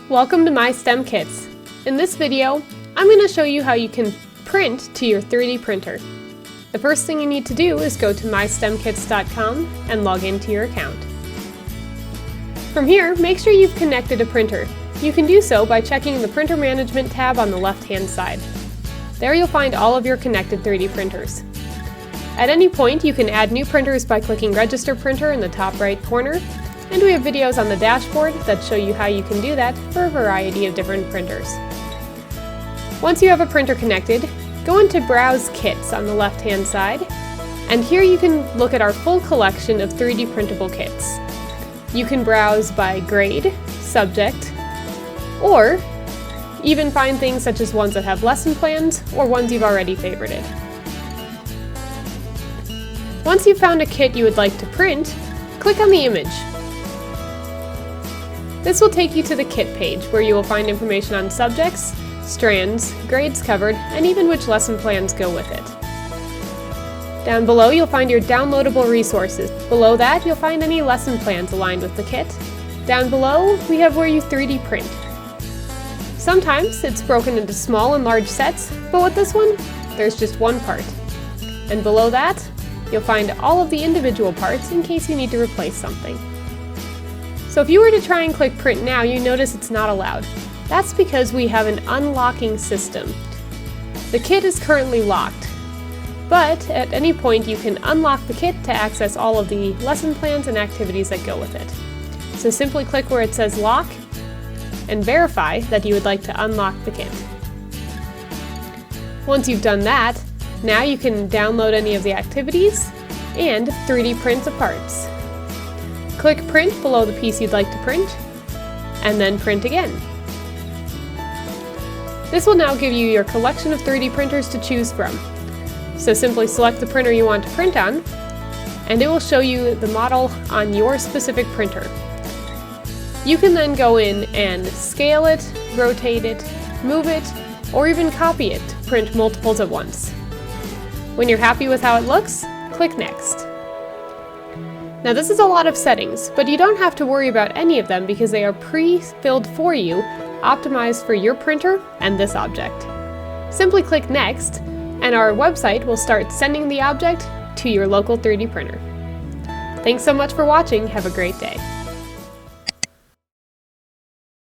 Welcome to My STEM Kits. In this video, I'm going to show you how you can print to your 3D printer. The first thing you need to do is go to mystemkits.com and log into your account. From here, make sure you've connected a printer. You can do so by checking the Printer Management tab on the left-hand side. There you'll find all of your connected 3D printers. At any point, you can add new printers by clicking Register Printer in the top right corner, and we have videos on the dashboard that show you how you can do that for a variety of different printers. Once you have a printer connected, go into Browse Kits on the left-hand side, and here you can look at our full collection of 3D printable kits. You can browse by grade, subject, or even find things such as ones that have lesson plans or ones you've already favorited. Once you've found a kit you would like to print, click on the image. This will take you to the kit page where you will find information on subjects, strands, grades covered, and even which lesson plans go with it. Down below you'll find your downloadable resources. Below that you'll find any lesson plans aligned with the kit. Down below we have where you 3D print. Sometimes it's broken into small and large sets, but with this one, there's just one part. And below that, you'll find all of the individual parts in case you need to replace something. So if you were to try and click print now, you notice it's not allowed. That's because we have an unlocking system. The kit is currently locked, but at any point you can unlock the kit to access all of the lesson plans and activities that go with it. So simply click where it says lock and verify that you would like to unlock the kit. Once you've done that, now you can download any of the activities and 3D print the parts. Click print below the piece you'd like to print, and then print again. This will now give you your collection of 3D printers to choose from. So simply select the printer you want to print on, and it will show you the model on your specific printer. You can then go in and scale it, rotate it, move it, or even copy it to print multiples at once. When you're happy with how it looks, click Next. Now this is a lot of settings, but you don't have to worry about any of them because they are pre-filled for you, optimized for your printer and this object. Simply click Next, and our website will start sending the object to your local 3D printer. Thanks so much for watching. Have a great day.